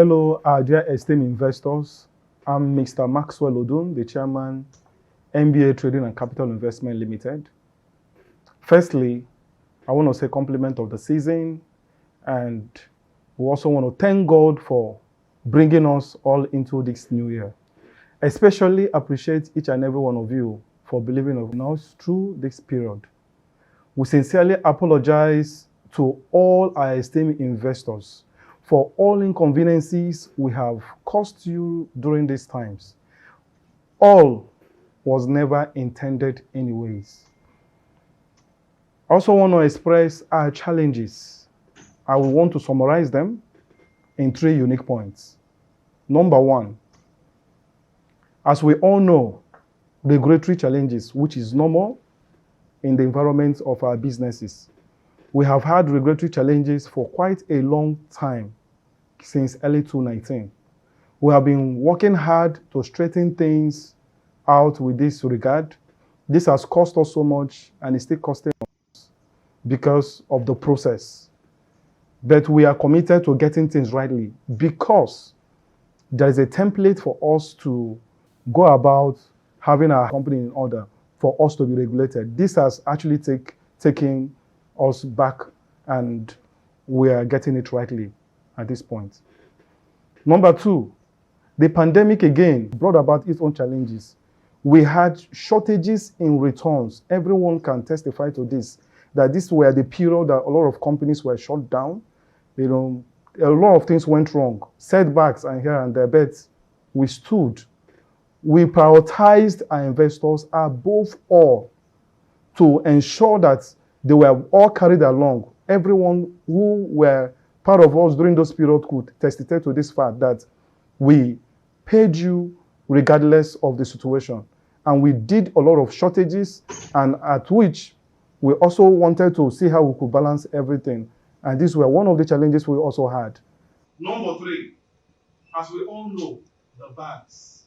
Hello, our dear esteemed investors. I'm Mr. Maxwell Odun, the Chairman, MBA Trading and Capital Investment Limited. Firstly, I want to say compliment of the season, and we also want to thank God for bringing us all into this new year. Especially appreciate each and every one of you for believing in us through this period. We sincerely apologize to all our esteemed investors for all inconveniences we have caused you during these times. All was never intended anyways. I also want to express our challenges. I will want to summarize them in 3 unique points. Number 1, as we all know, regulatory challenges, which is normal in the environment of our businesses. We have had regulatory challenges for quite a long time, since early 2019. We have been working hard to straighten things out with this regard. This has cost us so much, and it's still costing us because of the process. But we are committed to getting things rightly because there is a template for us to go about having our company in order for us to be regulated. This has actually taken us back, and we are getting it rightly at this point. Number 2, the pandemic again brought about its own challenges. We had shortages in returns. Everyone can testify to this, that this were the period that a lot of companies were shut down. A lot of things went wrong, setbacks and here and there, but we stood. We prioritized our investors above all to ensure that they were all carried along. Everyone who were part of us during those periods could testify to this fact that we paid you regardless of the situation. And we did a lot of shortages, and at which we also wanted to see how we could balance everything. And these were one of the challenges we also had. Number 3, as we all know, the banks.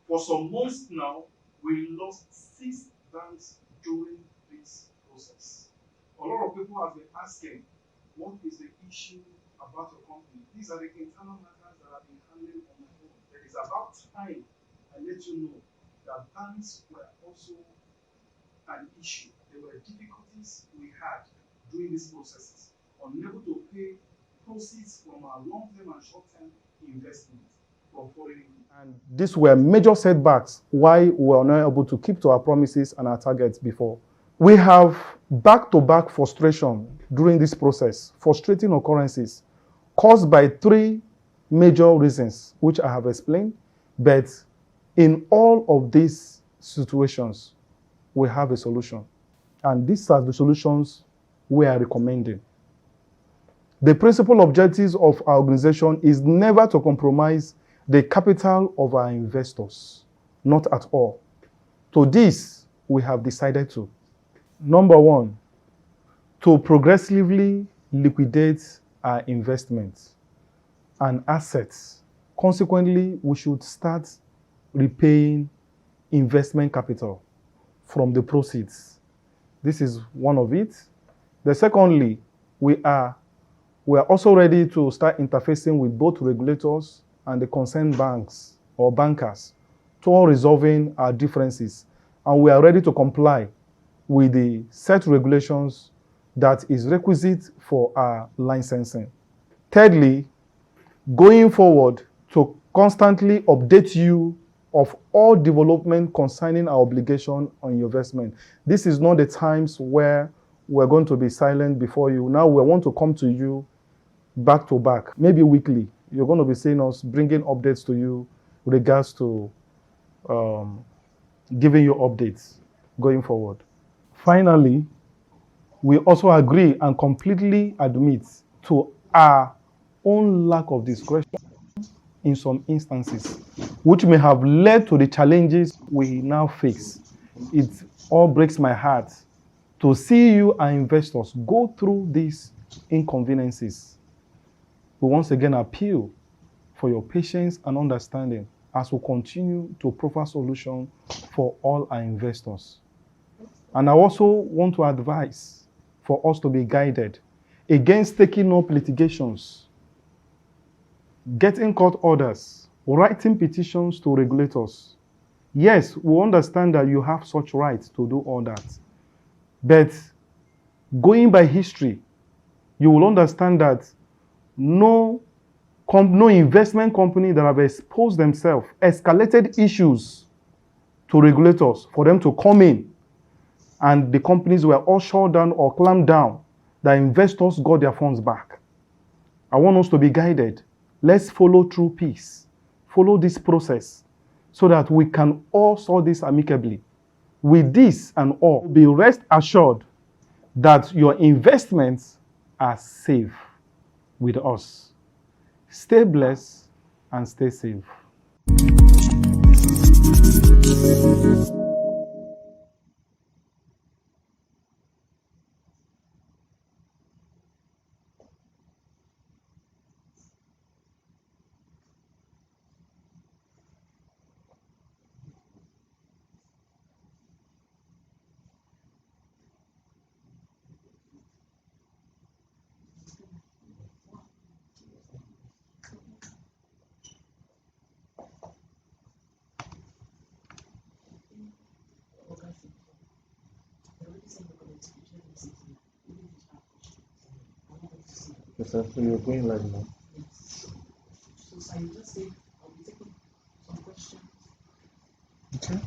For some months now, we lost 6 banks during this process. A lot of people have been asking, what is the issue about your company? These are the internal matters that have been handled on my own. It is about time I let you know that banks were also an issue. There were difficulties we had during these processes, unable to pay proceeds from our long-term and short-term investments from foreign. And these were major setbacks why we were not able to keep to our promises and our targets before. We have back-to-back frustration during this process, frustrating occurrences caused by 3 major reasons, which I have explained. But in all of these situations, we have a solution. And these are the solutions we are recommending. The principal objectives of our organization is never to compromise the capital of our investors, not at all. To this, we have decided to. Number 1, to progressively liquidate our investments and assets. Consequently, we should start repaying investment capital from the proceeds. This is one of it. Secondly, we are also ready to start interfacing with both regulators and the concerned banks or bankers toward resolving our differences. And we are ready to comply with the set regulations that is requisite for our licensing. Thirdly, going forward to constantly update you of all development concerning our obligation on your investment. This is not the times where we're going to be silent before you. Now we want to come to you back to back, maybe weekly. You're going to be seeing us bringing updates to you with regards to giving you updates going forward. Finally, we also agree and completely admit to our own lack of discretion in some instances, which may have led to the challenges we now face. It all breaks my heart to see you, our investors, go through these inconveniences. We once again appeal for your patience and understanding as we continue to provide solutions for all our investors. And I also want to advise for us to be guided against taking up litigations getting court orders, writing petitions to regulators. Yes, we understand that you have such rights to do all that. But going by history, you will understand that no investment company that have exposed themselves, escalated issues to regulators for them to come in, and the companies were all shut down or clamped down, the investors got their funds back. I want us to be guided. Let's follow through peace. Follow this process so that we can all solve this amicably. With this and all, be rest assured that your investments are safe with us. Stay blessed and stay safe. Yes, sir. So you're going live now. So I just say I'll be taking some questions. Okay.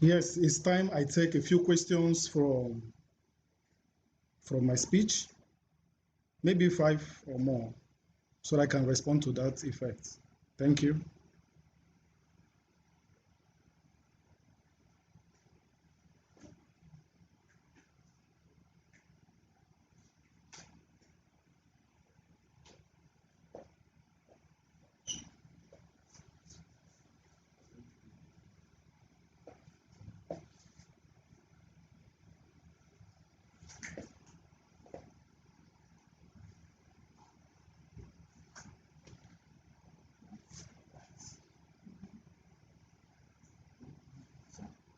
Yes, it's time I take a few questions from my speech, maybe 5 or more, so that I can respond to that effect. Thank you.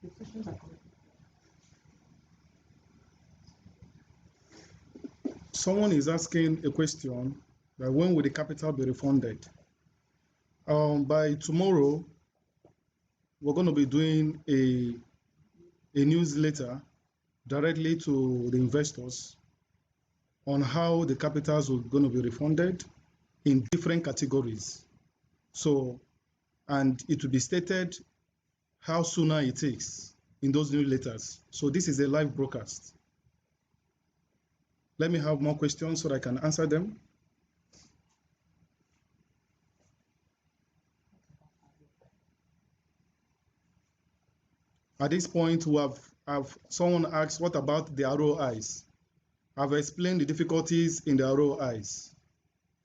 The questions are coming. Someone is asking a question that when will the capital be refunded? By tomorrow, we're going to be doing a newsletter directly to the investors on how the capitals are going to be refunded in different categories. So, and it will be stated how sooner it takes in those newsletters. So this is a live broadcast. Let me have more questions so that I can answer them. At this point, someone asked, what about the ROIs? I've explained the difficulties in the ROIs,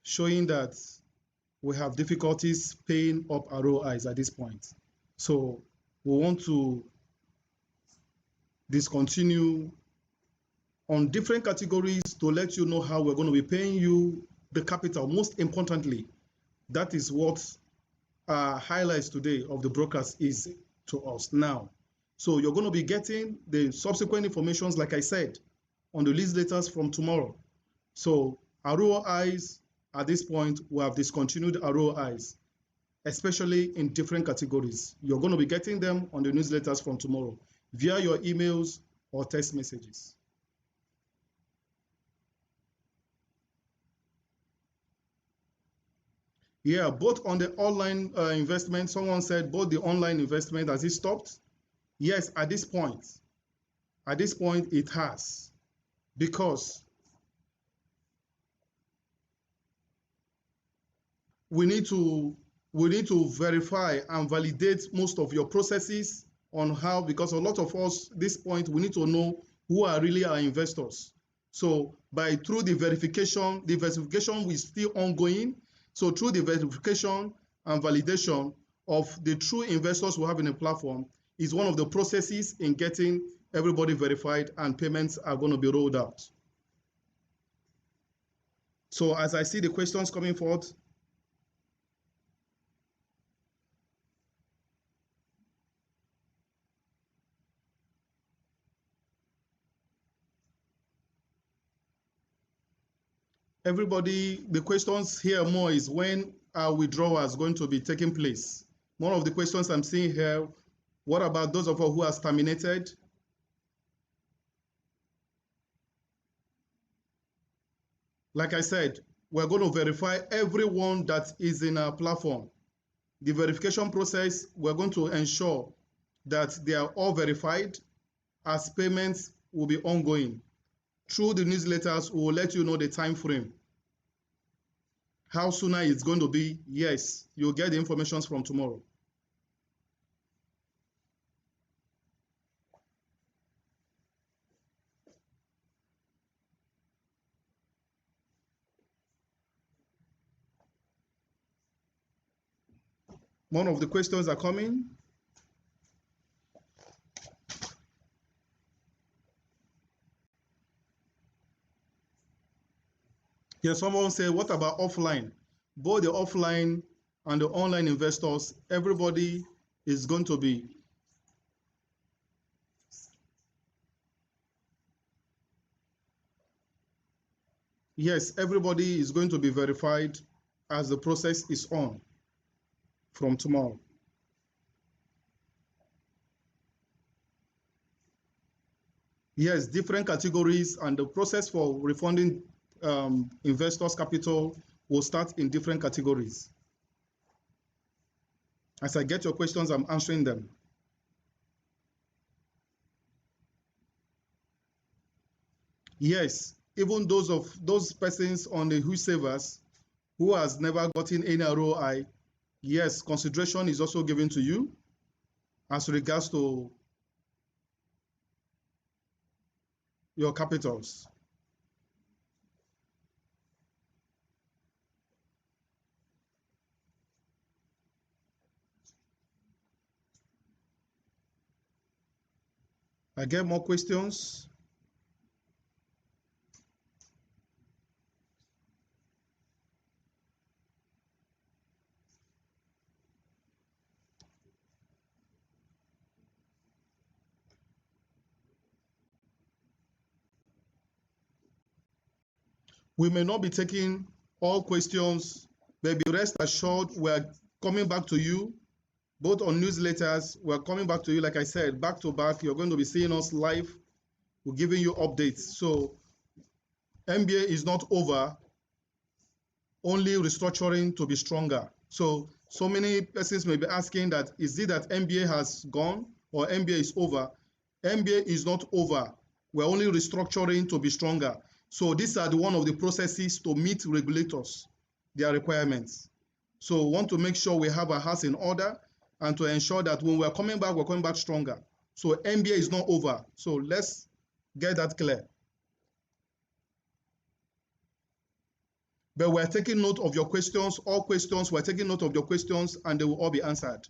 showing that we have difficulties paying up ROIs at this point. So we want to discontinue on different categories to let you know how we're going to be paying you the capital. Most importantly, that is what highlights today of the broadcast is to us now. So you're going to be getting the subsequent informations, like I said, on the newsletters from tomorrow. So ROIs, at this point, we have discontinued ROIs, especially in different categories. You're going to be getting them on the newsletters from tomorrow via your emails or text messages. Yeah, both on the online investment, someone said both the online investment, has it stopped? Yes, at this point it has, because we need to verify and validate most of your processes on how, because a lot of us, this point, we need to know who are really our investors. So through the verification is still ongoing. So through the verification and validation of the true investors we have in the platform, is one of the processes in getting everybody verified and payments are going to be rolled out. So as I see the questions coming forth, everybody, the questions here more is when are withdrawals going to be taking place? One of the questions I'm seeing here, what about those of us who has terminated? Like I said, we're going to verify everyone that is in our platform. The verification process, we're going to ensure that they are all verified as payments will be ongoing. Through the newsletters, we will let you know the time frame. How sooner it's going to be, yes, you'll get the information from tomorrow. One of the questions are coming. Yes, someone say, what about offline? Both the offline and the online investors, everybody is going to be. Yes, everybody is going to be verified as the process is on from tomorrow. Yes, different categories, and the process for refunding investors' capital will start in different categories. As I get your questions, I'm answering them. Yes, even those persons on the who savers who has never gotten any ROI, yes, consideration is also given to you as regards to your capitals. I get more questions. We may not be taking all questions, but be rest assured we're coming back to you, both on newsletters. We're coming back to you, like I said, back to back. You're going to be seeing us live. We're giving you updates. So MBA is not over, only restructuring to be stronger. So many persons may be asking that, is it that MBA has gone or MBA is over? MBA is not over. We're only restructuring to be stronger. So these are one of the processes to meet regulators, their requirements. So we want to make sure we have our house in order and to ensure that when we're coming back stronger. So MBA is not over. So let's get that clear. But we're taking note of your questions, all questions, we're taking note of your questions, and they will all be answered.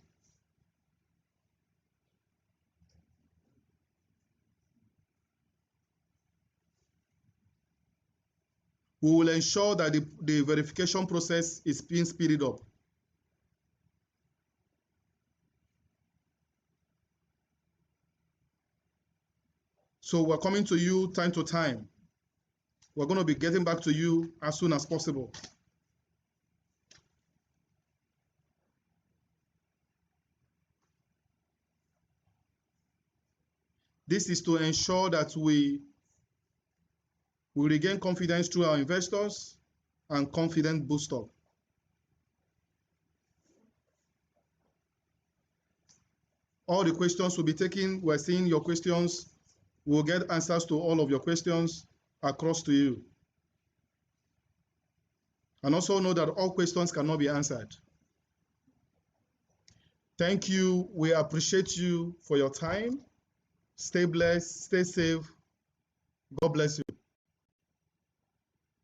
We will ensure that the verification process is being speeded up. So we're coming to you time to time. We're going to be getting back to you as soon as possible. This is to ensure that we regain confidence through our investors and confidence boost up. All the questions will be taken. We're seeing your questions. We'll get answers to all of your questions across to you. And also know that all questions cannot be answered. Thank you. We appreciate you for your time. Stay blessed, stay safe. God bless you.